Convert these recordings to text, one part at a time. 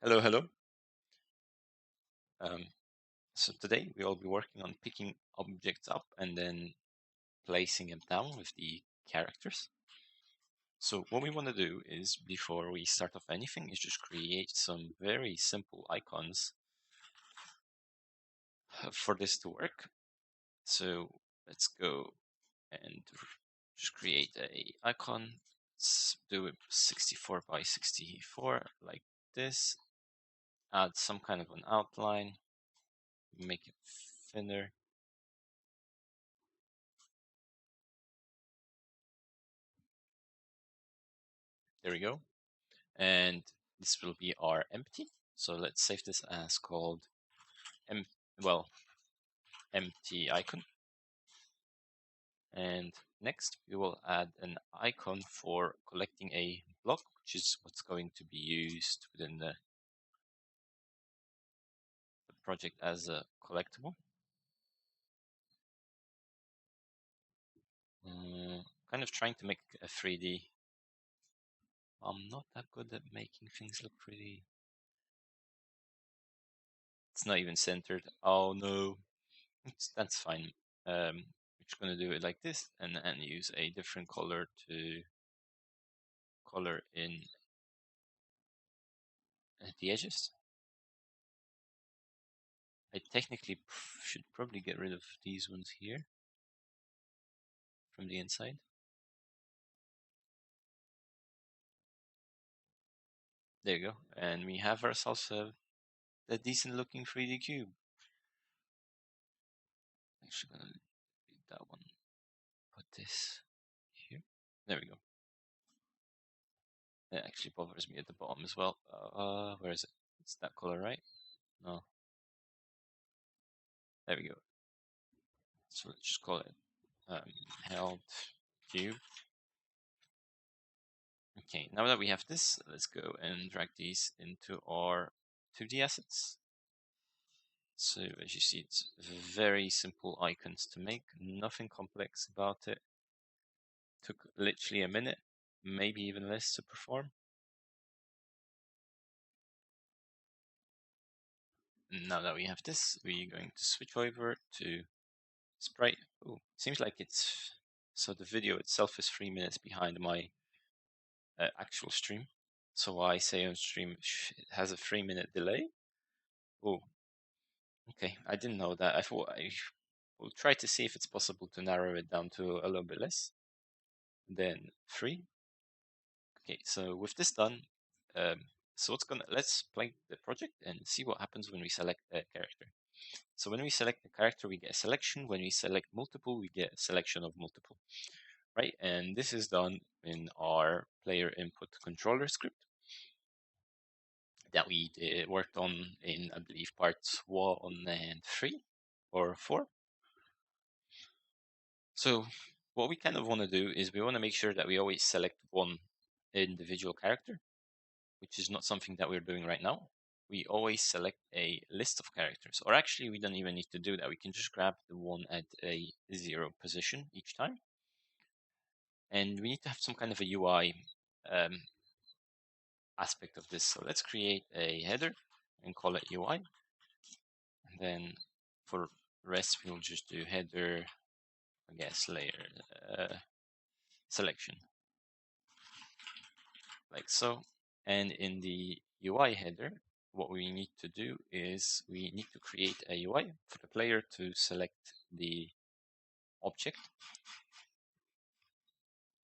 Hello, hello. Um, so today we will be working on picking objects up and then placing them down with the characters. So what we want to do is, before we start off anything, is just create some very simple icons for this to work. So let's go and just create a icon. Let's do it 64 by 64 like this. Add some kind of an outline, make it thinner. There we go. And this will be our empty. So let's save this as called em well empty icon. And next we will add an icon for collecting a block, which is what's going to be used within the project as a collectible. Kind of trying to make a 3D. I'm not that good at making things look pretty. It's not even centered. Oh no, that's fine. We're just gonna do it like this and use a different color to color in the edges. I technically should probably get rid of these ones here from the inside. There you go. And we have ourselves a decent looking 3D cube. Actually gonna delete that one. Put this here. There we go. It actually bothers me at the bottom as well. Where is it? It's that color, right? No. There we go. So let's just call it held cube. Okay, now that we have this, let's go and drag these into our 2D assets. So as you see, it's very simple icons to make, nothing complex about it. Took literally a minute, maybe even less to perform. Now that we have this, we're going to switch over to sprite. Oh, seems like it's, so the video itself is 3 minutes behind my actual stream. So I say on stream it has a 3-minute delay. Oh, okay, I didn't know that. I thought I will try to see if it's possible to narrow it down to a little bit less than 3. Okay, so with this done, so let's play the project and see what happens when we select a character. So when we select a character, we get a selection. When we select multiple, we get a selection of multiple, right? And this is done in our player input controller script that we worked on in, I believe, parts 1 and 3 or 4. So what we kind of want to do is we want to make sure that we always select one individual character, which is not something that we're doing right now. We always select a list of characters, or actually we don't even need to do that. We can just grab the one at a 0 position each time. And we need to have some kind of a UI aspect of this. So let's create a header and call it UI. And then for rest, we'll just do header, I guess, layer selection, like so. And in the UI header, what we need to do is we need to create a UI for the player to select the object.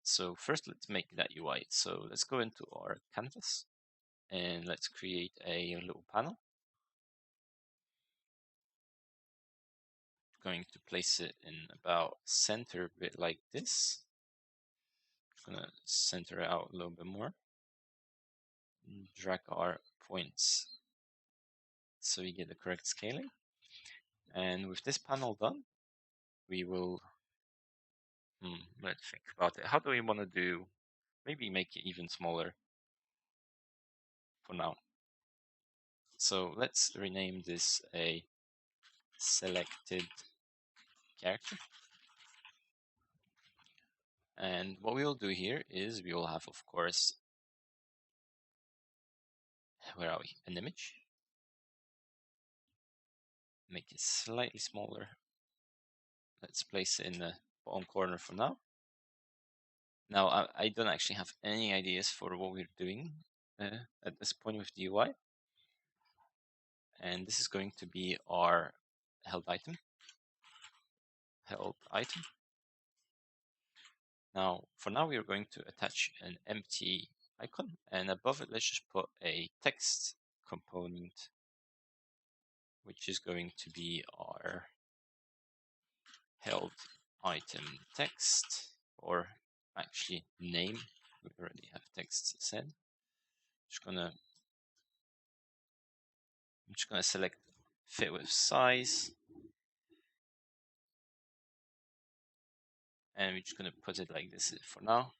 So first, let's make that UI. So let's go into our canvas and let's create a little panel. Going to place it in about center, a bit like this. Gonna center it out a little bit more. Drag our points so we get the correct scaling. And with this panel done, we will let's think about it. How do we want to do? Maybe make it even smaller for now. So let's rename this a selected character. And what we will do here is we will have, of course, where are we? An image. Make it slightly smaller. Let's place it in the bottom corner for now. Now, I don't actually have any ideas for what we're doing at this point with the UI. And this is going to be our held item. Held item. Now, for now, we are going to attach an empty icon, and above it, let's just put a text component, which is going to be our held item text, or actually name. We already have text set. I'm just gonna select fit with size, and we're just gonna put it like this for now.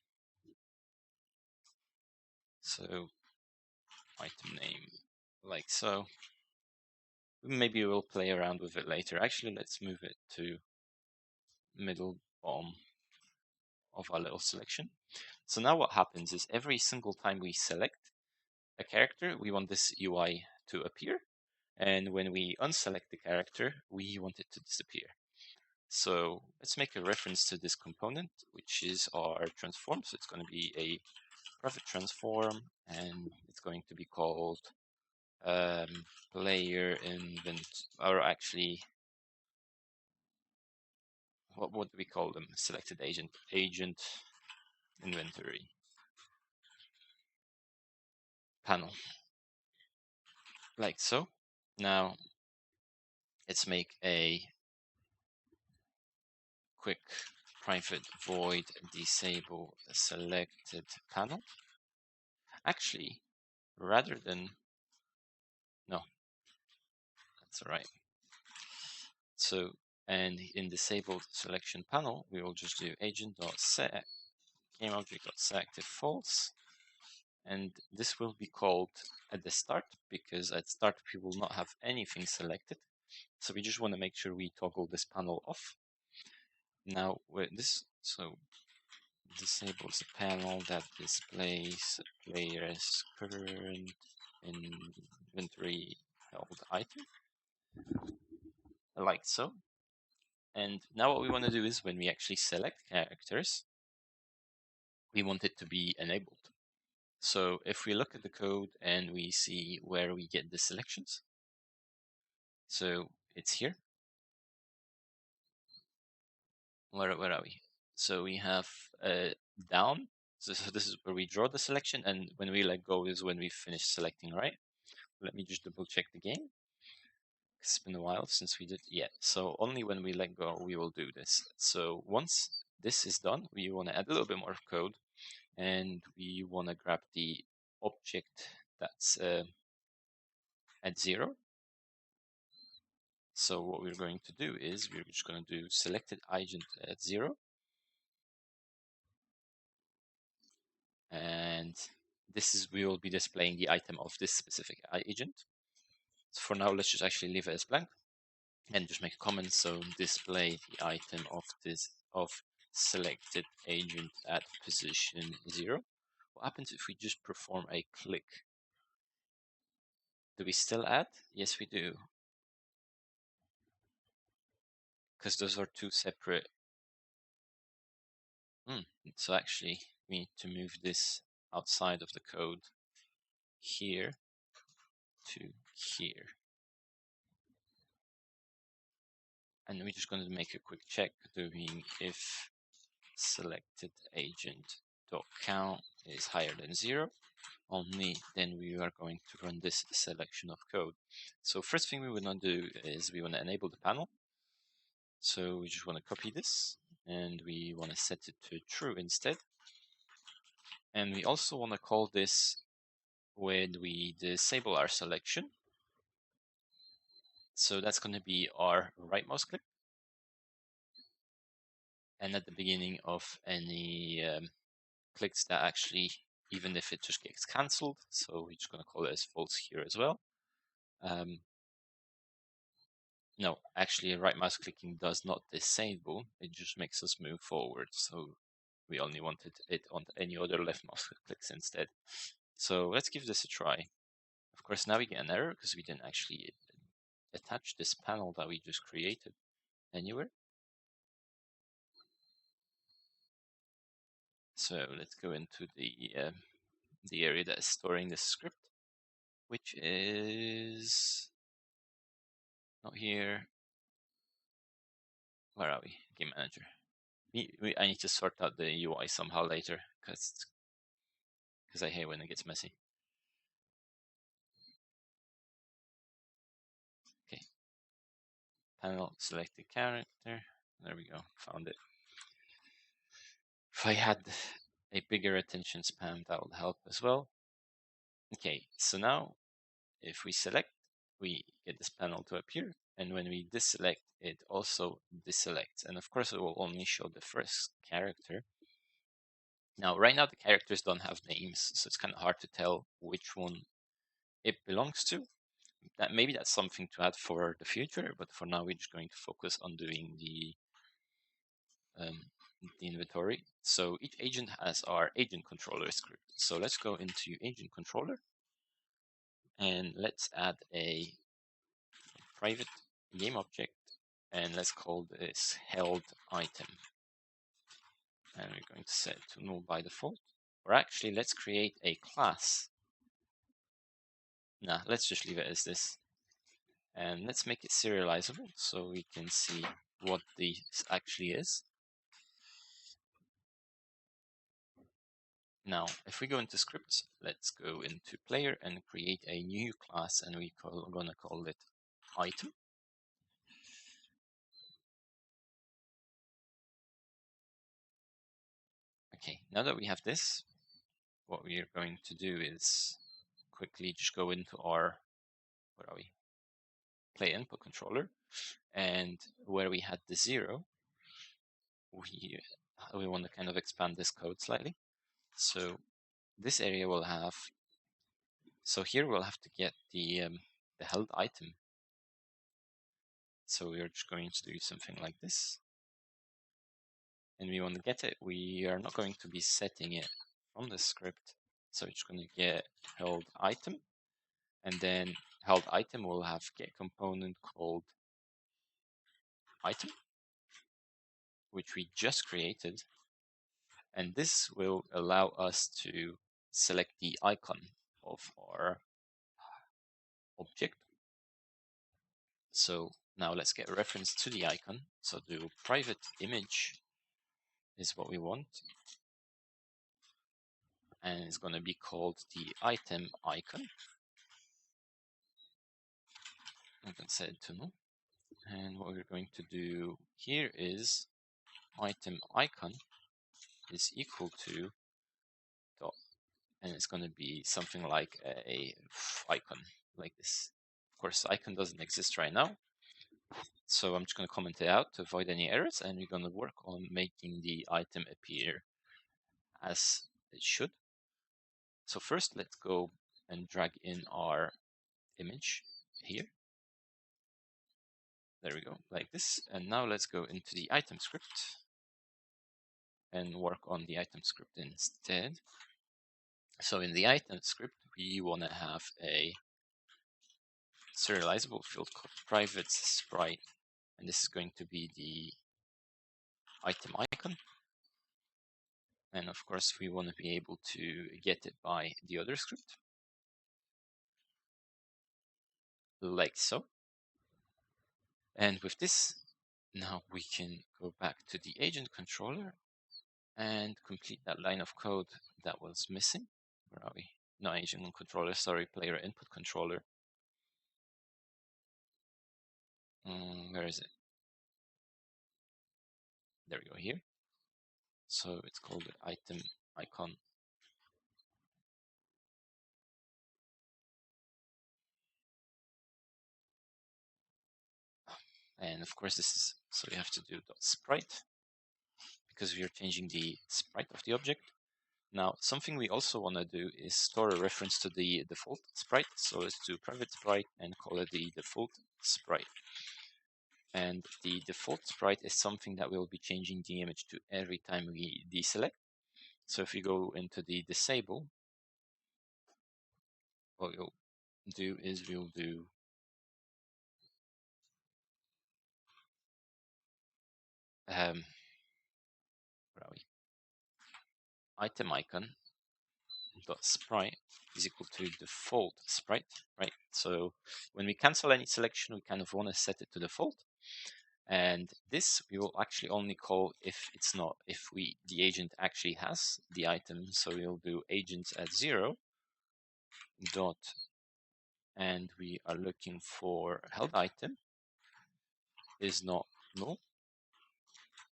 So item name, like so. Maybe we'll play around with it later. Actually, let's move it to middle bottom of our little selection. So now what happens is every single time we select a character, we want this UI to appear. And when we unselect the character, we want it to disappear. So let's make a reference to this component, which is our transform. So it's going to be a private transform, and it's going to be called player invent, or actually, what do we call them? Selected agent inventory panel, like so. Now let's make a quick private void disable selected panel. Actually, rather than, no, that's all right. So, and in disabled selection panel, we will just do agent.set gameObject.setActive false, and this will be called at the start, because at start we will not have anything selected. So we just want to make sure we toggle this panel off. Now with this, so disables the panel that displays player's current inventory held item, like so. And now what we want to do is when we actually select characters, we want it to be enabled. So if we look at the code and we see where we get the selections, so it's here. Where are we? So we have down. So this is where we draw the selection, and when we let go is when we finish selecting, right? Let me just double check the game. It's been a while since we did. Yeah, so only when we let go we will do this. So once this is done, we want to add a little bit more code, and we want to grab the object that's at 0. So what we're going to do is we're just going to do selected agent at 0, and this is, we will be displaying the item of this specific agent. So for now, let's just actually leave it as blank and just make a comment. So display the item of selected agent at position 0. What happens if we just perform a click? Do we still add? Yes, we do, because those are two separate. So actually, we need to move this outside of the code here to here. And we're just going to make a quick check doing if selected agent dot count is higher than 0, only then we are going to run this selection of code. So first thing we want to do is we want to enable the panel. So we just want to copy this, and we want to set it to true instead. And we also want to call this when we disable our selection. So that's going to be our right mouse click. And at the beginning of any clicks that actually, even if it just gets cancelled, so we're just going to call it as false here as well. No, actually, right mouse clicking does not disable, it just makes us move forward. So we only wanted it on any other left mouse clicks instead. So let's give this a try. Of course, now we get an error because we didn't actually attach this panel that we just created anywhere. So let's go into the area that is storing the script, which is not here. Where are we? Game manager. I need to sort out the UI somehow later because I hate when it gets messy. Okay. Panel, select the character. There we go. Found it. If I had a bigger attention span, that would help as well. Okay, so now if we select, we get this panel to appear. And when we deselect, it also deselects. And of course, it will only show the first character. Now, right now, the characters don't have names, so it's kind of hard to tell which one it belongs to. Maybe that's something to add for the future, but for now, we're just going to focus on doing the inventory. So each agent has our agent controller script. So let's go into agent controller and let's add a private game object, and let's call this held item. And we're going to set it to null by default. Or actually, let's create a class. Nah, let's just leave it as this. And let's make it serializable so we can see what this actually is. Now, if we go into scripts, let's go into player and create a new class, and we're gonna call it item. Okay, now that we have this, what we are going to do is quickly just go into our, where are we? Play input controller, and where we had the 0, we want to kind of expand this code slightly. So this area will have, so here we'll have to get the held item. So we're just going to do something like this. And we want to get it. We are not going to be setting it from the script. So it's going to get held item. And then held item will have get component called item, which we just created. And this will allow us to select the icon of our object. So now let's get a reference to the icon. So the private image is what we want. And it's going to be called the item icon. I'm going to set it to null. And what we're going to do here is item icon is equal to dot, and it's going to be something like a icon like this. Of course, icon doesn't exist right now, so I'm just going to comment it out to avoid any errors, and we're going to work on making the item appear as it should. So first, let's go and drag in our image here. There we go, like this. And now let's go into the item script and work on the item script instead. So in the item script, we want to have a serializable field called private sprite, and this is going to be the item icon. And of course, we want to be able to get it by the other script, like so. And with this, now we can go back to the agent controller and complete that line of code that was missing. Where are we? No, agent controller, sorry, player input controller. Where is it? There we go, here. So it's called item icon. And of course, this is, so we have to do .sprite because we are changing the sprite of the object. Now, something we also want to do is store a reference to the default sprite. So let's do private sprite and call it the default sprite. And the default sprite is something that we'll be changing the image to every time we deselect. So if we go into the disable, do is we'll do where are we? Item icon dot sprite is equal to default sprite, right? So when we cancel any selection, we kind of want to set it to default. And this we will actually only call if it's not, if the agent actually has the item. So we'll do agents at 0 dot, and we are looking for held item is not null.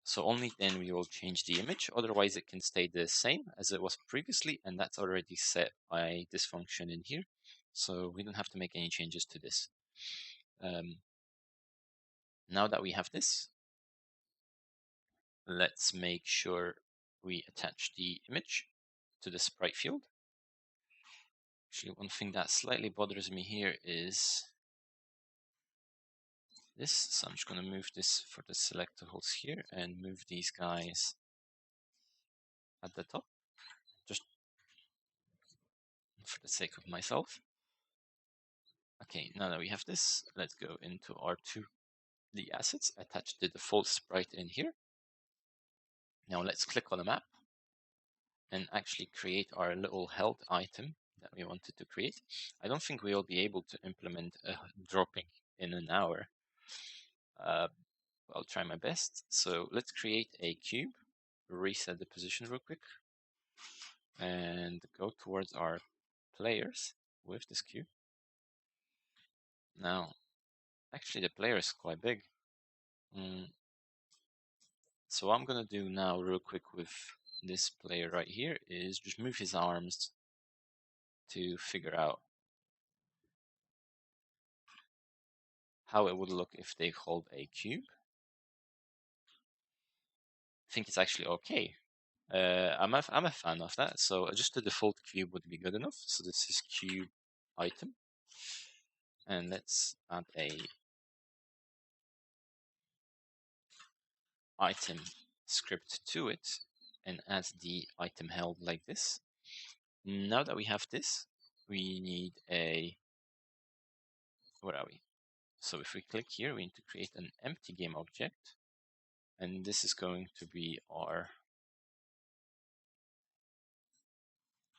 So only then we will change the image. Otherwise it can stay the same as it was previously, and that's already set by this function in here. So we don't have to make any changes to this. Now that we have this, let's make sure we attach the image to the sprite field. Actually, one thing that slightly bothers me here is this. So I'm just going to move this for the selectables here and move these guys at the top, just for the sake of myself. Okay, now that we have this, let's go into our 2D assets, attach the default sprite in here. Now let's click on the map and actually create our little held item that we wanted to create. I don't think we'll be able to implement a dropping in an hour. I'll try my best. So let's create a cube, reset the position real quick, and go towards our players with this cube. Now, actually the player is quite big. So what I'm gonna do now real quick with this player right here is just move his arms to figure out how it would look if they hold a cube. I think it's actually okay. I'm a fan of that. So just the default cube would be good enough. So this is cube item, and let's add a item script to it and add the item held like this. Now that we have this, we need a, where are we? So if we click here, we need to create an empty game object, and this is going to be our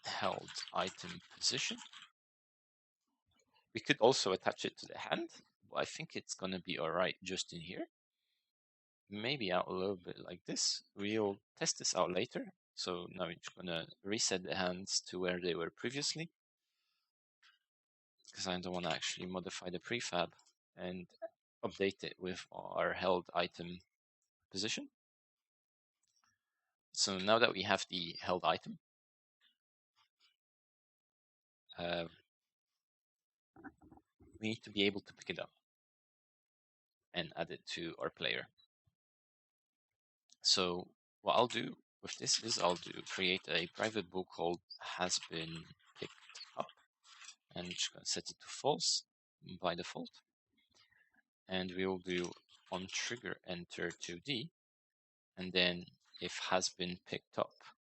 held item position. We could also attach it to the hand, but I think it's going to be all right just in here. Maybe out a little bit like this. We'll test this out later. So now we're just going to reset the hands to where they were previously, because I don't want to actually modify the prefab and update it with our held item position. So now that we have the held item, we need to be able to pick it up and add it to our player. So what I'll do with this is I'll create a private bool called has been picked up, and I'm just going to set it to false by default. And we will do on trigger enter 2D, and then if has been picked up.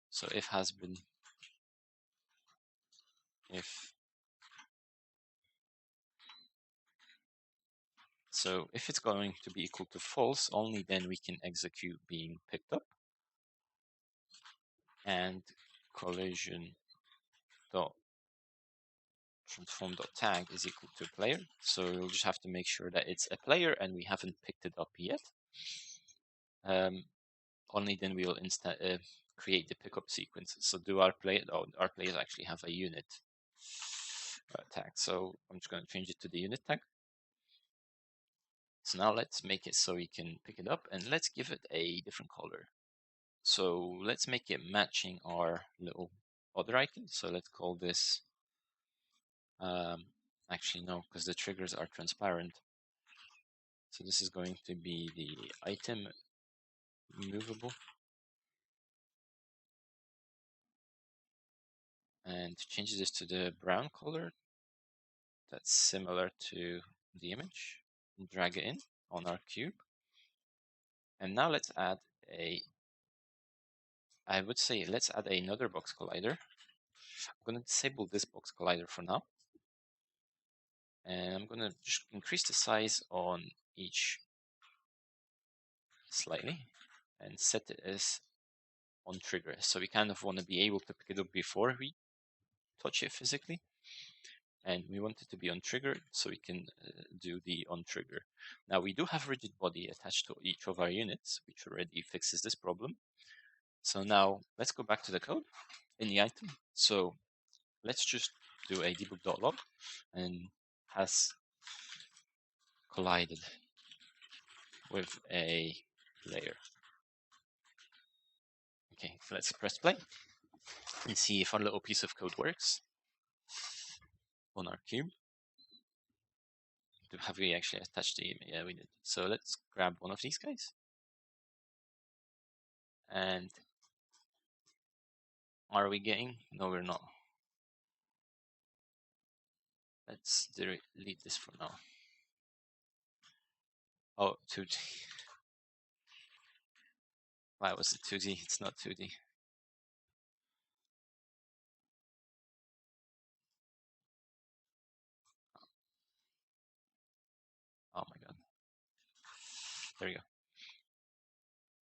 So if has been, if it's going to be equal to false, only then we can execute being picked up. And collision dot transform.tag is equal to player. So we'll just have to make sure that it's a player and we haven't picked it up yet. Only then we will create the pickup sequence. So do our players actually have a unit tag. So I'm just going to change it to the unit tag. So now let's make it so we can pick it up, and let's give it a different color. So let's make it matching our little other icon. So let's call this, actually no, because the triggers are transparent. So this is going to be the item movable. And change this to the brown color that's similar to the image. Drag it in on our cube. And now let's add I would say let's add another box collider. I'm going to disable this box collider for now. And I'm gonna just increase the size on each slightly and set it as on trigger. So we kind of want to be able to pick it up before we touch it physically. And we want it to be on trigger so we can do the on trigger. Now we do have rigid body attached to each of our units, which already fixes this problem. So now let's go back to the code in the item. So let's just do a debug.log and has collided with a layer. Okay, so let's press play and see if our little piece of code works on our cube. Have we actually attached the image? Yeah, we did. So let's grab one of these guys. And are we getting? No, we're not. Let's delete this for now. Oh, 2D. Why was it 2D? It's not 2D. Oh my god. There you go.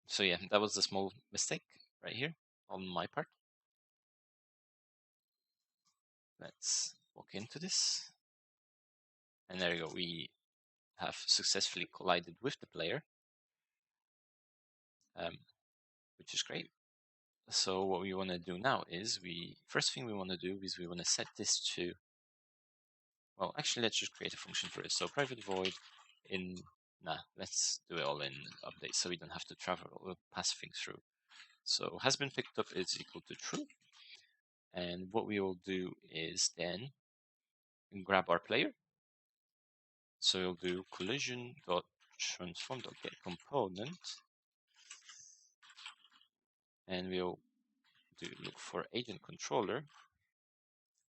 So yeah, that was a small mistake right here on my part. Let's walk into this. And there you go. We have successfully collided with the player, which is great. So what we want to do now is first thing we want to do is we want to set this to, well, actually let's just create a function for it. So private void let's do it all in update so we don't have to travel or pass things through. So has been picked up is equal to true. And what we will do is then grab our player. So we'll do collision.transform.getComponent, and we'll look for agent controller.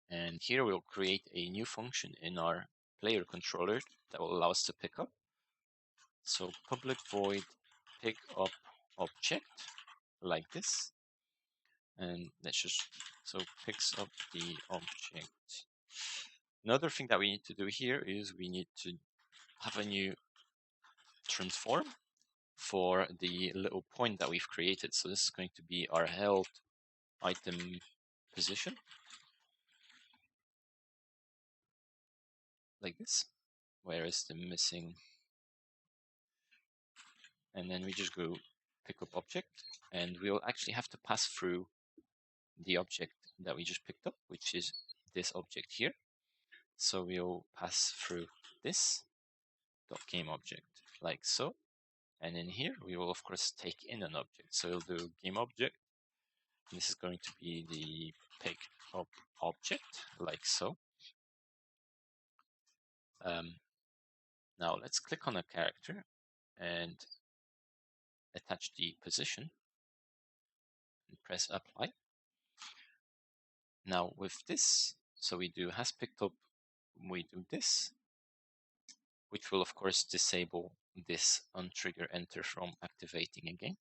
And here we'll create a new function in our player controller that will allow us to pick up. So public void pick up object like this. And let's just, so picks up the object. Another thing that we need to do here is we need to have a new transform for the little point that we've created. So this is going to be our held item position, like this. Where is the missing? And then we just go pick up object, and we'll actually have to pass through the object that we just picked up, which is this object here. So we'll pass through this .game object like so. And in here, we will of course take in an object. So we'll do game object. This is going to be the pick up object like so. Now let's click on a character and attach the position and press apply. Now with this, so we do has picked up, we do this, which will of course disable this untrigger enter from activating again,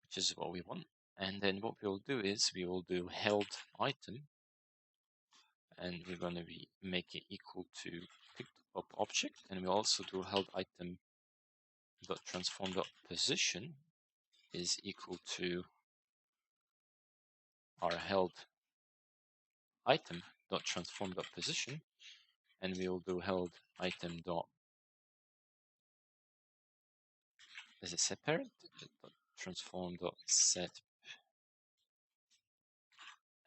which is what we want. And then what we'll do is we will do held item, and we're going to make it equal to picked up object, and we also do held item dot transform dot position is equal to our held item dot transform dot position, and we will do held item dot, is it set parent dot transform dot set,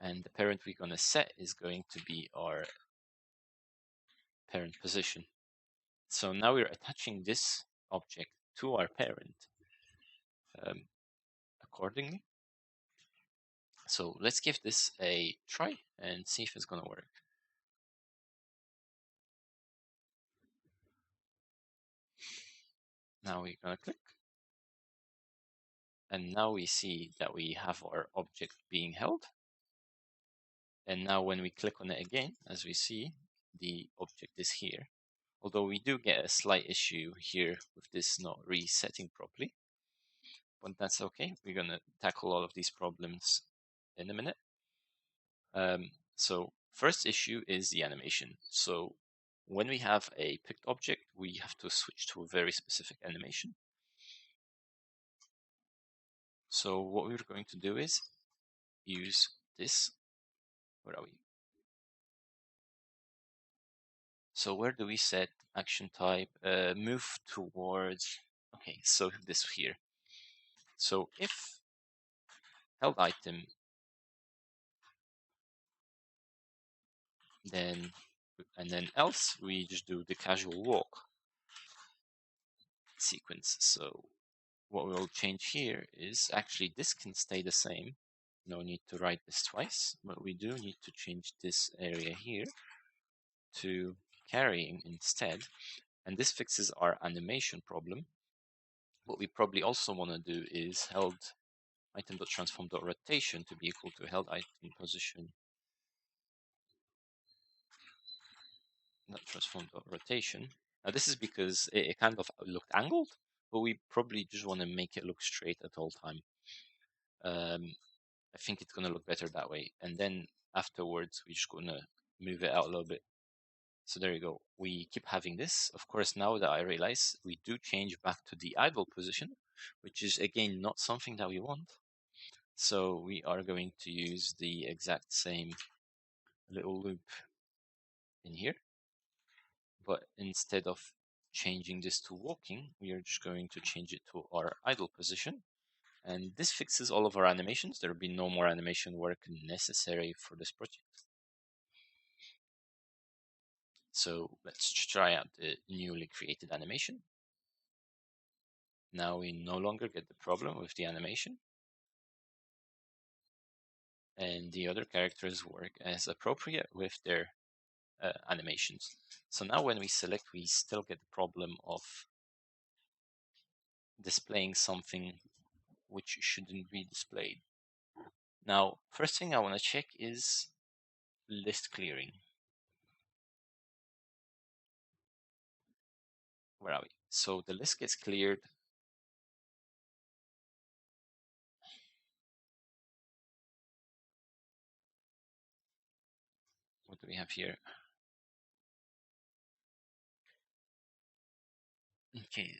and the parent we're going to set is going to be our parent position. So now we're attaching this object to our parent accordingly. So let's give this a try and see if it's going to work. Now we're going to click, and now we see that we have our object being held. And now when we click on it again, as we see, the object is here. Although we do get a slight issue here with this not resetting properly, but that's okay. We're going to tackle all of these problems in a minute. So first issue is the animation. So when we have a picked object, we have to switch to a very specific animation. So what we're going to do is use this. Where are we? So where do we set action type? Move towards, okay, so this here. So if held item, then, and then else, we just do the casual walk sequence. So what we'll change here is actually this can stay the same. No need to write this twice, but we do need to change this area here to carrying instead. And this fixes our animation problem. What we probably also want to do is held item.transform.rotation to be equal to held item position, not transform.rotation. Now this is because it kind of looked angled, but we probably just want to make it look straight at all time. I think it's going to look better that way. And then afterwards, we're just going to move it out a little bit. So there you go. We keep having this. Of course, now that I realize we do change back to the idle position, which is again not something that we want. So we are going to use the exact same little loop in here. But instead of changing this to walking, we are just going to change it to our idle position. And this fixes all of our animations. There will be no more animation work necessary for this project. So let's try out the newly created animation. Now we no longer get the problem with the animation. And the other characters work as appropriate with their animations. So now when we select, we still get the problem of displaying something which shouldn't be displayed. Now, first thing I want to check is list clearing. Where are we? So the list gets cleared. What do we have here? Okay,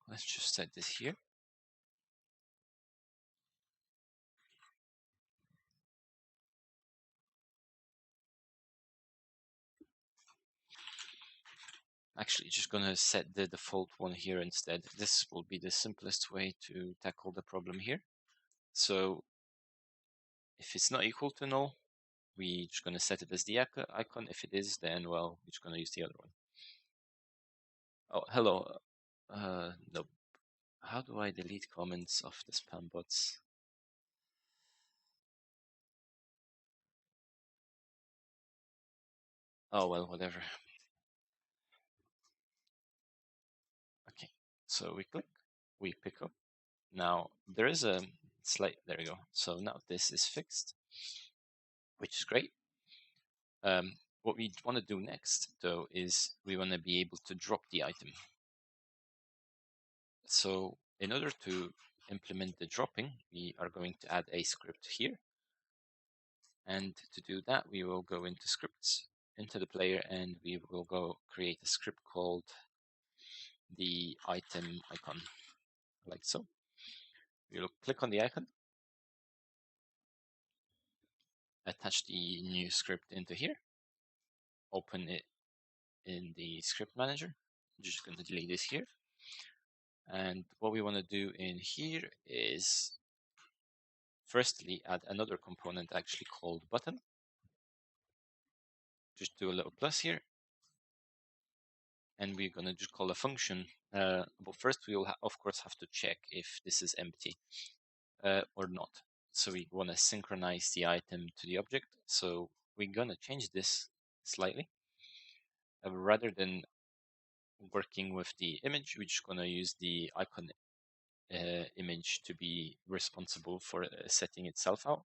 let's just set this here. Actually, just gonna set the default one here instead. This will be the simplest way to tackle the problem here. So if it's not equal to null, we're just gonna set it as the icon. If it is, then well, we're just gonna use the other one. Oh, hello. No. How do I delete comments of the spam bots? Oh well, whatever. Okay, so we click, we pick up. Now there is a slight, there we go. So now this is fixed, which is great. What we want to do next though is we want to be able to drop the item. So in order to implement the dropping, we are going to add a script here. And to do that, we will go into scripts, into the player, and we will go create a script called the item icon, like so. We'll click on the icon, attach the new script into here, open it in the script manager. I'm just going to delete this here. And what we want to do in here is firstly add another component actually called button. Just do a little plus here. And we're going to just call a function. But first we will of course have to check if this is empty or not. So we want to synchronize the item to the object. So we're going to change this slightly. Rather than working with the image, we're just going to use the icon image to be responsible for setting itself out.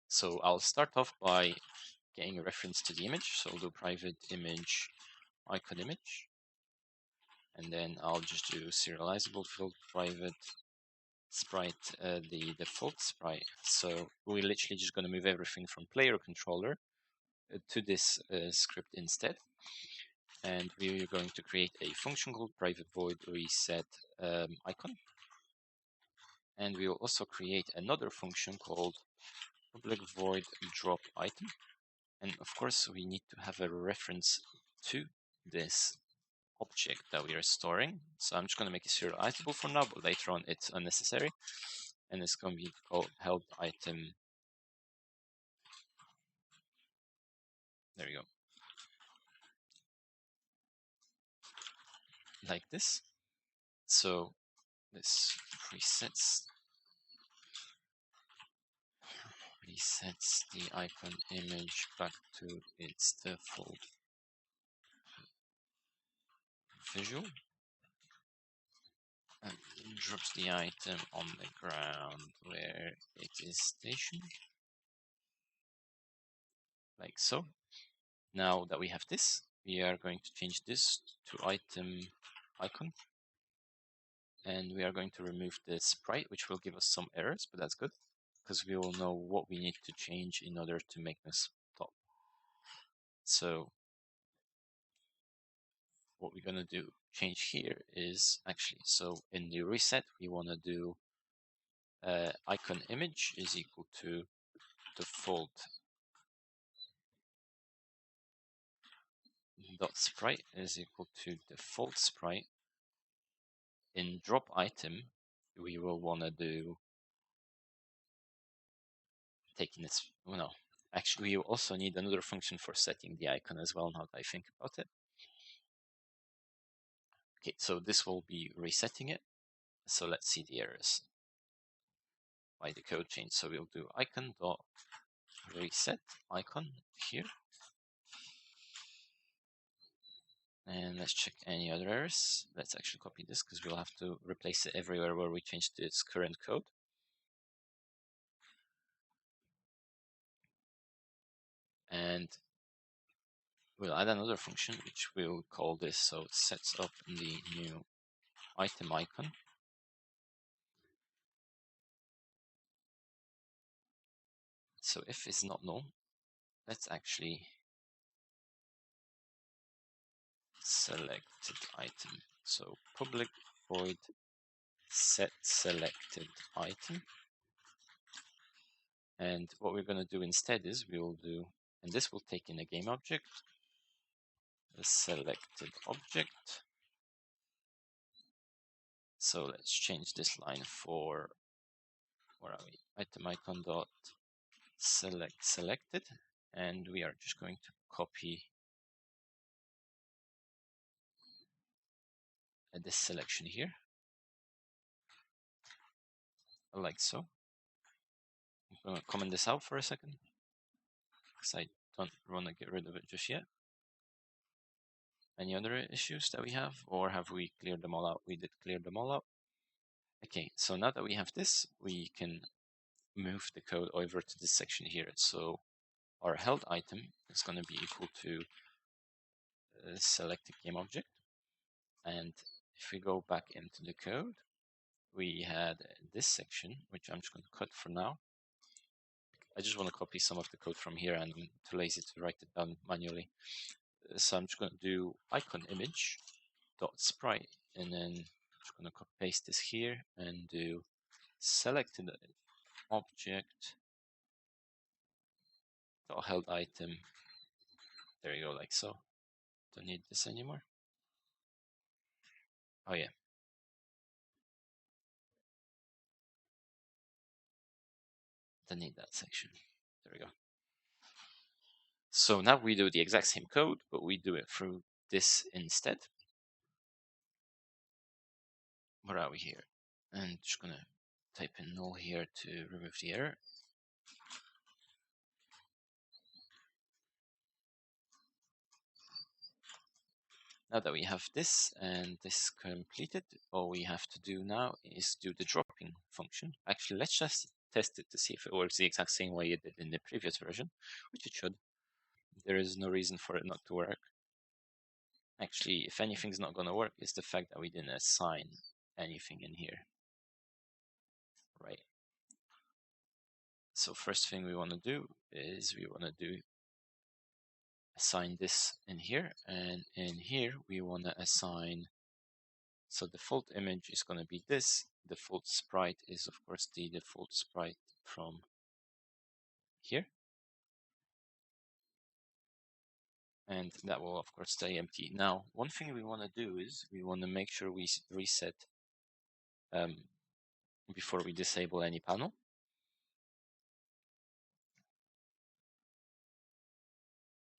So I'll start off by getting a reference to the image. So I'll do private image icon image. And then I'll just do serializable field private sprite, the default sprite. So we're literally just going to move everything from player controller to this script instead. And we are going to create a function called private void reset icon. And we will also create another function called public void drop item. And of course, we need to have a reference to this object that we are storing. So I'm just going to make it serializable for now, but later on it's unnecessary. And it's going to be called held item. There we go. Like this. So this resets the icon image back to its default visual and drops the item on the ground where it is stationed, like so. Now that we have this, we are going to change this to item icon, and we are going to remove the sprite, which will give us some errors, but that's good because we will know what we need to change in order to make this stop. So what we're going to do change here is actually, so in the reset we want to do icon image is equal to default dot sprite is equal to default sprite. In drop item we will want to do taking this, well, no, actually we also need another function for setting the icon as well, now that I think about it. Okay, so this will be resetting it. So let's see the errors. Why the code change? So we'll do icon dot reset icon here. And let's check any other errors. Let's actually copy this because we'll have to replace it everywhere where we change this current code. And we'll add another function which we'll call this, so it sets up the new item icon. So if it's not null, let's actually selected item. So public void set selected item. And what we're going to do instead is we will do, and this will take in a game object, a selected object. So let's change this line for, where are we? Item icon dot select selected, and we are just going to copy this selection here, like so. I'm going to comment this out for a second because I don't want to get rid of it just yet. Any other issues that we have, or have we cleared them all out? We did clear them all out. Okay, so now that we have this, we can move the code over to this section here. So our held item is going to be equal to selected game object. And if we go back into the code, we had this section, which I'm just going to cut for now. I just want to copy some of the code from here, and I'm too lazy to write it down manually. So I'm just going to do icon image dot sprite, and then I'm just going to copy paste this here and do selected object dot held item. There you go, like so. Don't need this anymore. Oh yeah. Don't need that section. There we go. So now we do the exact same code, but we do it through this instead. Where are we here? And just gonna type in null here to remove the error. Now that we have this and this completed, all we have to do now is do the dropping function. Actually, let's just test it to see if it works the exact same way it did in the previous version, which it should. There is no reason for it not to work. Actually, if anything's not going to work, it's the fact that we didn't assign anything in here. Right. So first thing we want to do is we want to do assign this in here, and in here we want to assign, so default image is going to be this. Default sprite is of course the default sprite from here, and that will of course stay empty. Now, one thing we want to do is we want to make sure we reset before we disable any panel.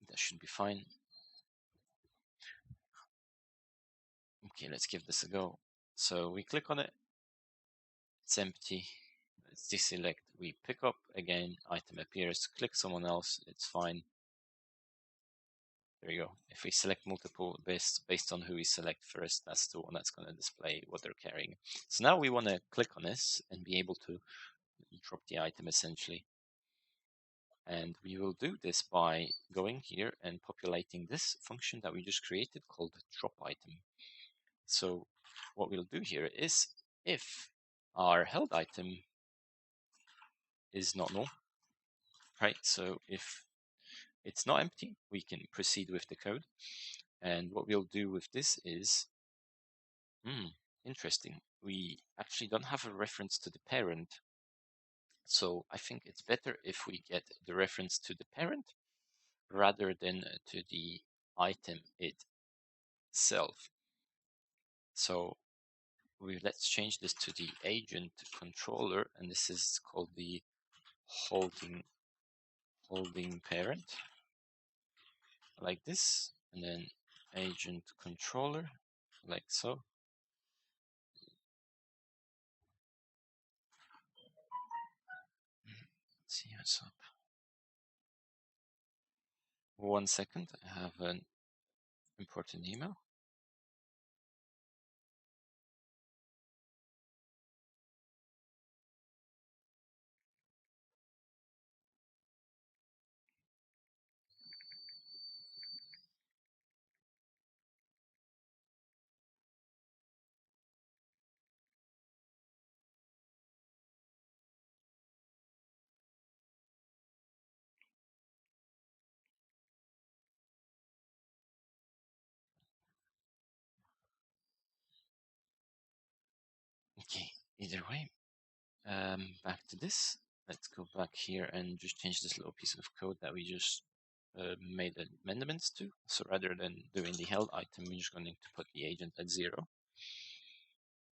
That should be fine. Okay, let's give this a go. So we click on it, it's empty. Let's deselect, we pick up again, item appears, click someone else, it's fine. There you go. If we select multiple based on who we select first, that's the one that's going to display what they're carrying. So now we want to click on this and be able to drop the item essentially. And we will do this by going here and populating this function that we just created called drop item. So what we'll do here is, if our held item is not null, right? So if it's not empty, we can proceed with the code. And what we'll do with this is, interesting, we actually don't have a reference to the parent. So I think it's better if we get the reference to the parent rather than to the item itself. So let's change this to the agent controller, and this is called the holding parent, like this, and then agent controller, like so. Let's see what's up. 1 second, I have an important email. Okay, either way, back to this. Let's go back here and just change this little piece of code that we just made amendments to. So rather than doing the held item, we're just going to put the agent at 0.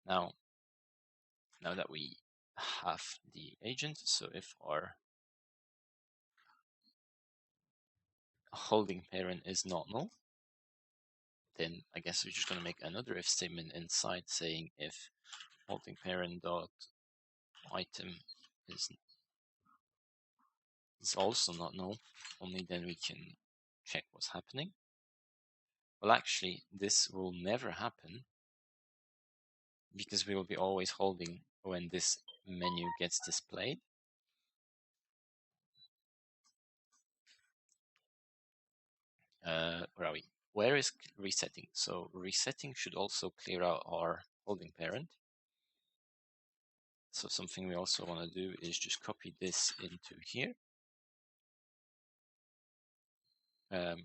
Now that we have the agent, so if our holding parent is not null, then I guess we're just going to make another if statement inside saying if holding parent dot item is also not null, only then we can check what's happening. Well, actually, this will never happen because we will be always holding when this menu gets displayed. Where are we? Where is resetting? So resetting should also clear out our holding parent. So something we also want to do is just copy this into here. There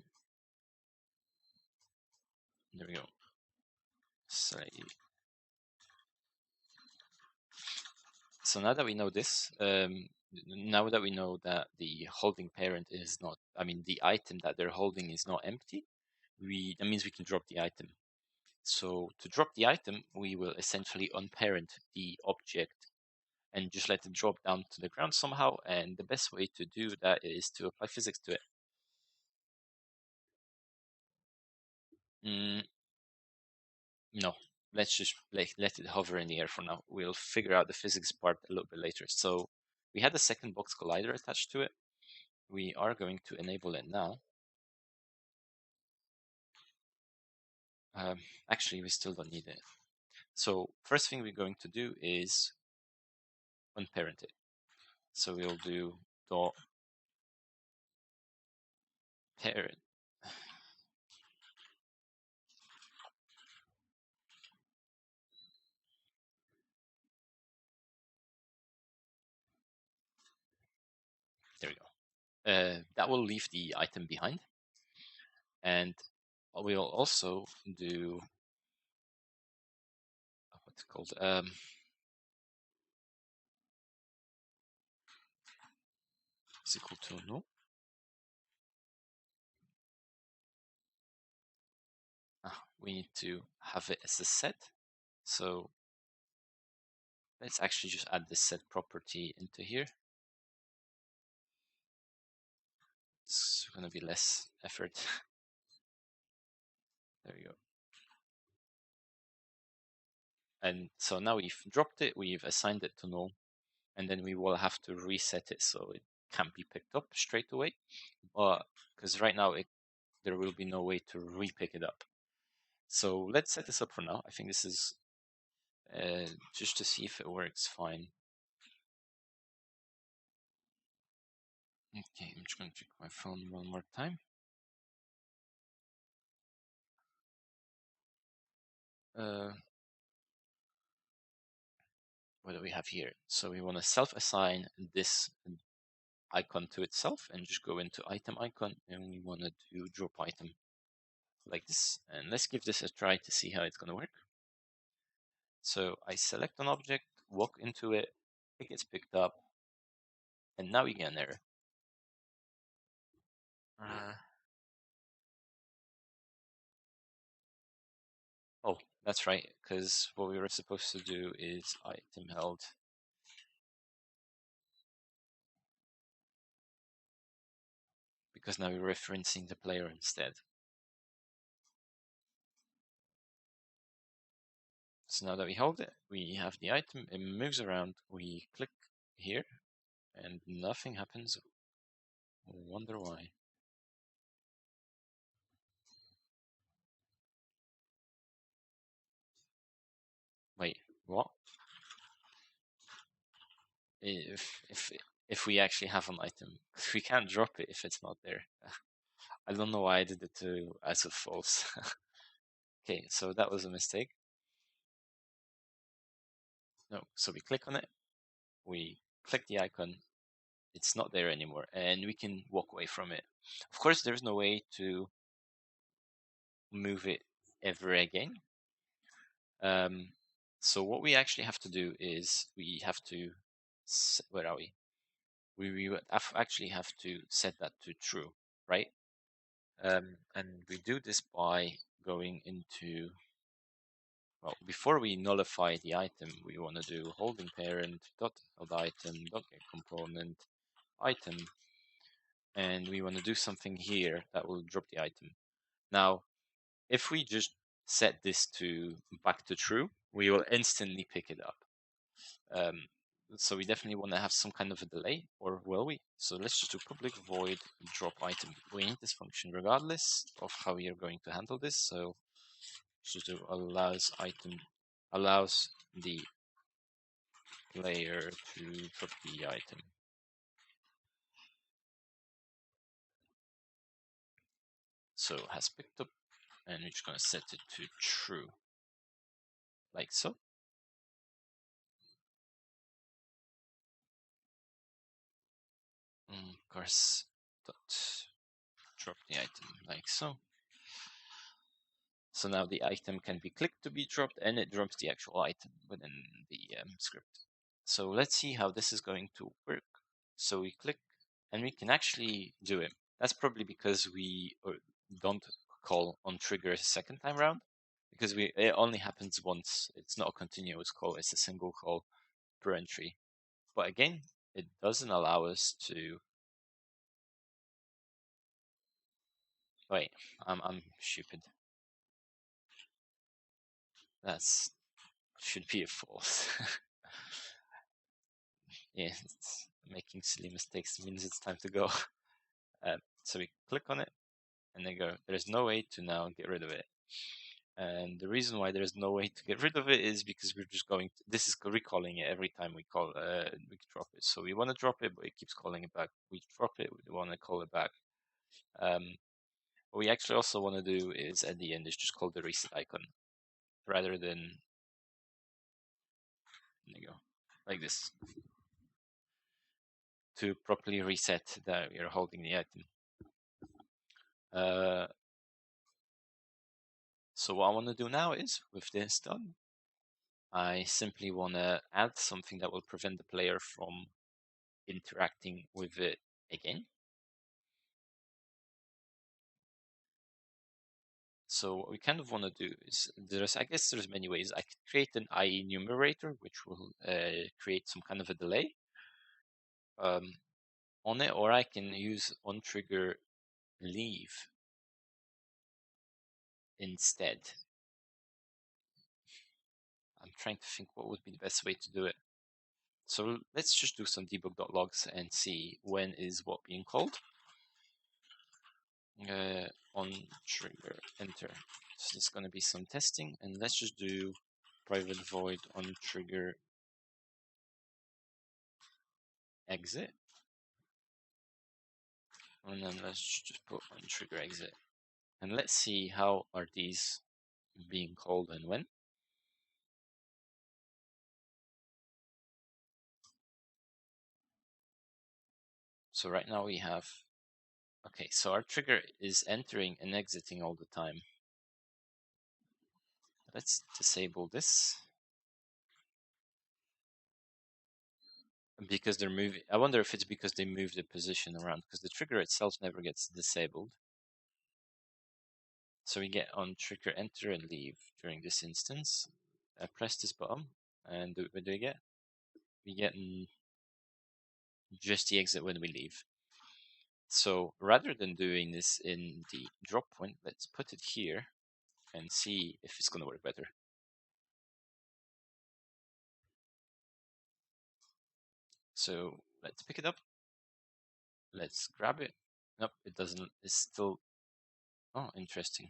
we go. Say. So now that we know this, now that we know that the holding parent is not, I mean, the item that they're holding is not empty, that means we can drop the item. So to drop the item, we will essentially unparent the object and just let it drop down to the ground somehow. And the best way to do that is to apply physics to it. No, let's just let it hover in the air for now. We'll figure out the physics part a little bit later. So we had a second box collider attached to it. We are going to enable it now. Actually, we still don't need it. So first thing we're going to do is unparent it. So we'll do dot parent. There we go. That will leave the item behind. And we'll also do what's it called is equal to no. We need to have it as a set. So let's actually just add this set property into here. It's going to be less effort. There we go. And so now we've dropped it, we've assigned it to null, and then we will have to reset it so it can't be picked up straight away. Because right now there will be no way to re-pick it up. So let's set this up for now. I think this is just to see if it works fine. Okay, I'm just going to check my phone one more time. What do we have here? So we want to self-assign this icon to itself and just go into item icon, and we want to do drop item like this. And let's give this a try to see how it's going to work. So I select an object, walk into it, it gets picked up, and now we get an error. Oh, that's right, because what we were supposed to do is item held. Because now we're referencing the player instead. So now that we hold it, we have the item, it moves around, we click here, and nothing happens. I wonder why. Wait, what? If we actually have an item, we can't drop it if it's not there. I don't know why I did it to as a false. Okay, so that was a mistake. No, so we click on it, we click the icon, it's not there anymore, and we can walk away from it. Of course, there's no way to move it ever again. So what we actually have to do is we have to, where are we? We actually have to set that to true, right? And we do this by going into, well, before we nullify the item, we want to do holding parent dot held item dot get component item, and we want to do something here that will drop the item. Now, if we just set this to back to true, we will instantly pick it up. So we definitely want to have some kind of a delay, or will we? So let's just do public void drop item. We need this function regardless of how we are going to handle this. So just do allows the player to drop the item. So it has picked up, and we're just going to set it to true, like so. Of course, dot drop the item, like so. So now the item can be clicked to be dropped, and it drops the actual item within the script. So let's see how this is going to work. So we click, and we can actually do it. That's probably because we don't call on trigger a second time round, because it only happens once. It's not a continuous call, it's a single call per entry. But again, it doesn't allow us to. Wait, I'm stupid. That's should be a false. Yeah, it's making silly mistakes means it's time to go. So we click on it, and they go, there's no way to now get rid of it. And the reason why there's no way to get rid of it is because we're just going to, this is recalling it every time we call we drop it. So we want to drop it, but it keeps calling it back. We drop it, we want to call it back. What we actually also want to do is at the end is just call the reset icon rather than, there you go, like this, to properly reset that you're holding the item. So what I want to do now is, with this done, I simply want to add something that will prevent the player from interacting with it again. So what we kind of want to do is, I guess there's many ways. I could create an IE numerator, which will create some kind of a delay on it, or I can use onTrigger leave instead. I'm trying to think what would be the best way to do it. So let's just do some debug.logs and see when is what being called. On trigger enter. So there's going to be some testing, and let's just do private void on trigger exit, and then let's just put on trigger exit, and let's see how are these being called and when. So right now we have, okay, so our trigger is entering and exiting all the time. Let's disable this. Because they're moving, I wonder if it's because they move the position around, because the trigger itself never gets disabled. So we get on trigger enter and leave during this instance. I press this button, and what do we get? We get just the exit when we leave. So rather than doing this in the drop point, let's put it here and see if it's going to work better. So let's pick it up. Let's grab it. Nope, it doesn't. It's still. Oh, interesting.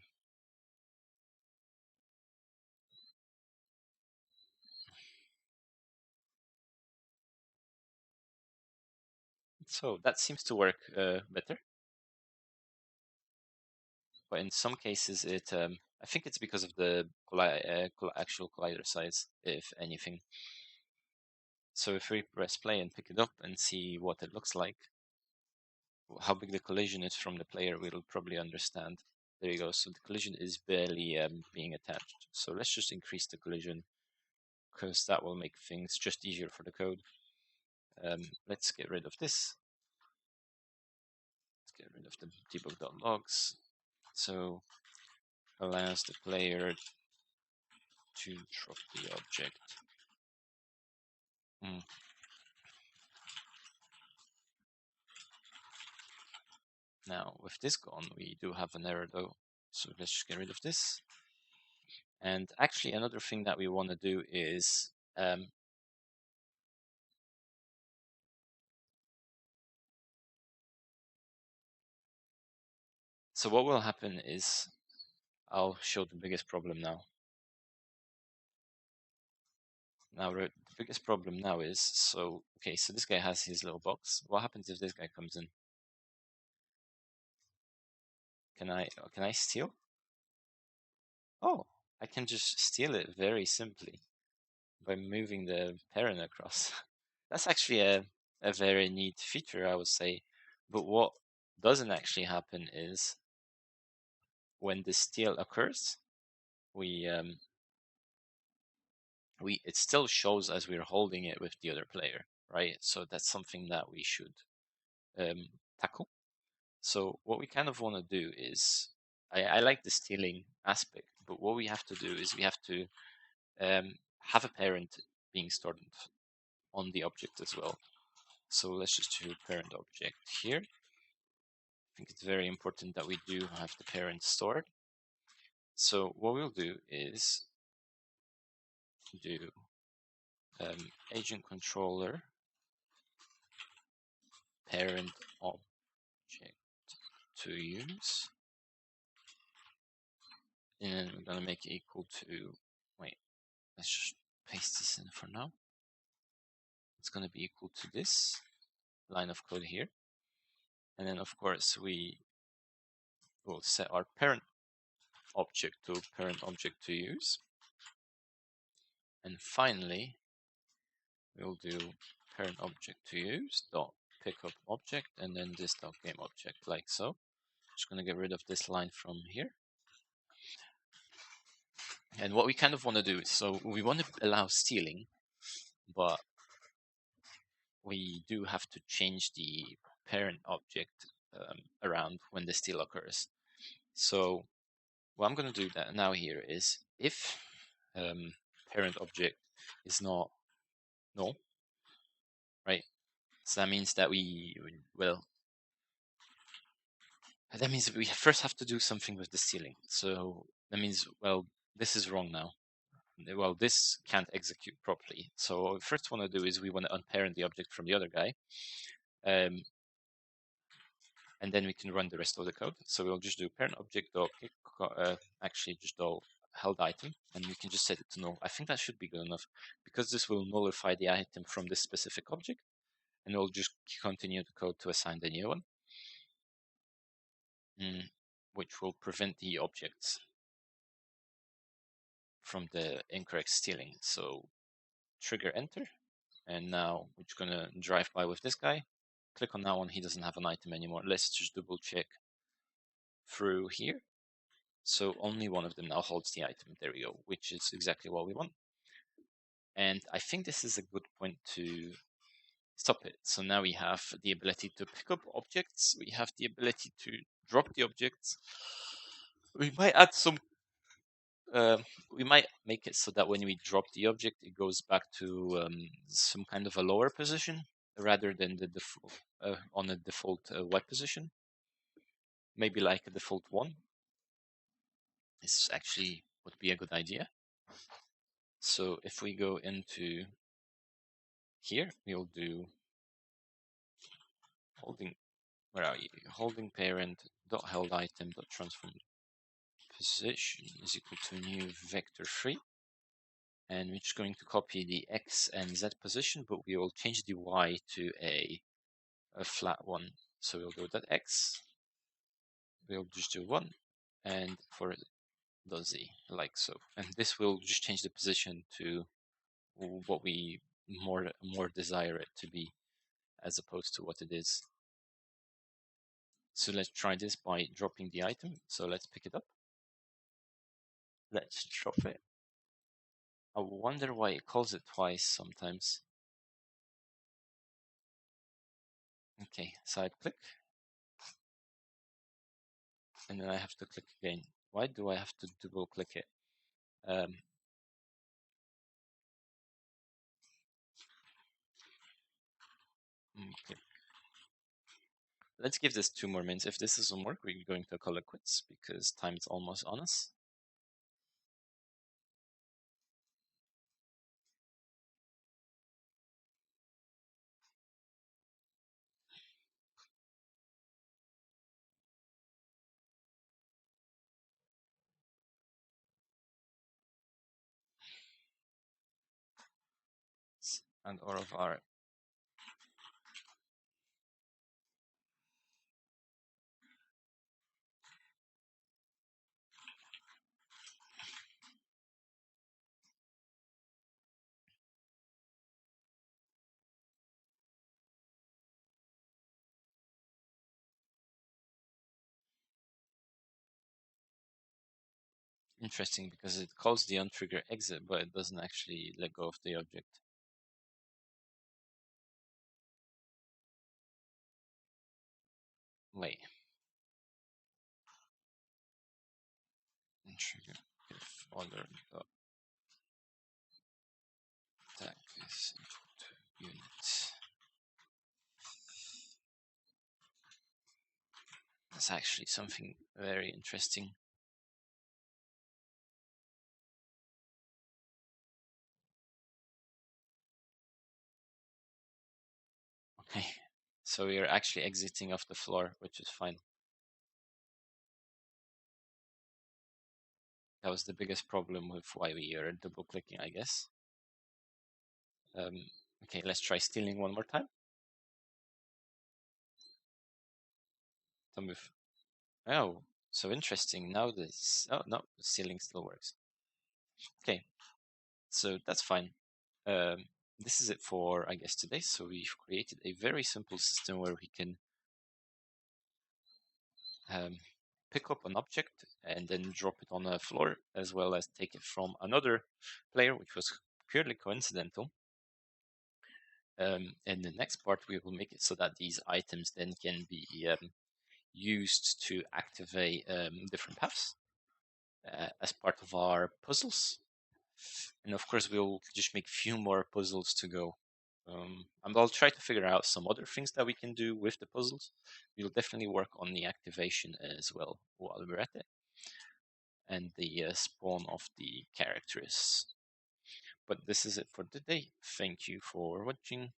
So that seems to work better. But in some cases, I think it's because of the actual collider size, if anything. So if we press play and pick it up and see what it looks like, how big the collision is from the player, we'll probably understand. There you go. So the collision is barely being attached. So let's just increase the collision, because that will make things just easier for the code. Let's get rid of this. Let's get rid of the debug.logs. So allows the player to drop the object. Now with this gone, we do have an error though. So let's just get rid of this. And actually another thing that we want to do is so what will happen is, I'll show the biggest problem now. Now the biggest problem now is, so okay, so this guy has his little box. What happens if this guy comes in? Can I steal? Oh, I can just steal it very simply by moving the parent across. That's actually a very neat feature, I would say. But what doesn't actually happen is, when the steal occurs, we it still shows as we're holding it with the other player, right? So that's something that we should tackle. So what we kind of want to do is, I like the stealing aspect, but what we have to do is we have to have a parent being stored on the object as well. So let's just do parent object here. I think it's very important that we do have the parent stored. So what we'll do is do agent controller parent object to use, and then we're going to make it equal to, wait, let's just paste this in for now. It's going to be equal to this line of code here. And then of course we will set our parent object to parent object to use. And finally, we'll do parent object to use dot pickup object, and then this dot game object, like so. Just going to get rid of this line from here. And what we kind of want to do is, so we want to allow stealing, but we do have to change the parent object around when the steal occurs. So what I'm going to do that now here is if parent object is not null, right? So that means that well, that means we first have to do something with the stealing. So that means, well, this is wrong now. Well, this can't execute properly. So what we first want to do is we want to unparent the object from the other guy. And then we can run the rest of the code. So we'll just do parent object dot actually just do held item, and we can just set it to null. I think that should be good enough because this will nullify the item from this specific object, and we'll just continue the code to assign the new one, which will prevent the objects from the incorrect stealing. So trigger enter, and now we're just gonna drive by with this guy. Click on that one, he doesn't have an item anymore. Let's just double check through here. So only one of them now holds the item. There we go, which is exactly what we want. And I think this is a good point to stop it. So now we have the ability to pick up objects. We have the ability to drop the objects. We might add some. We might make it so that when we drop the object, it goes back to some kind of a lower position rather than the default on a default Y position. Maybe like a default 1. This actually would be a good idea. So if we go into here, we'll do holding, where are you? Holding parent dot held item dot transform position is equal to new vector 3. And we're just going to copy the X and Z position, but we will change the Y to a flat one. So we'll go that X, we'll just do 1, and for the Z, like so. And this will just change the position to what we more desire it to be, as opposed to what it is. So let's try this by dropping the item. So let's pick it up. Let's drop it. I wonder why it calls it twice sometimes. Okay, side click. And then I have to click again. Why do I have to double click it? Okay. Let's give this 2 more minutes. If this doesn't work, we're going to call it quits because time is almost on us. And all of our interesting because it calls the untrigger exit, but it doesn't actually let go of the object. Wait. Trigger if other dot tag is equal to unit. That's actually something very interesting. Okay, so we are actually exiting off the floor, which is fine. That was the biggest problem with why we are double clicking, I guess. Okay, let's try stealing one more time. Oh, so interesting. Now this, oh no, the stealing still works. Okay, so that's fine. This is it for, I guess, today. So we've created a very simple system where we can pick up an object and then drop it on a floor, as well as take it from another player, which was purely coincidental. In the next part, we will make it so that these items then can be used to activate different paths as part of our puzzles. And of course, we'll just make few more puzzles to go. And I'll try to figure out some other things that we can do with the puzzles. We'll definitely work on the activation as well while we're at it, and the spawn of the characters. But this is it for today. Thank you for watching.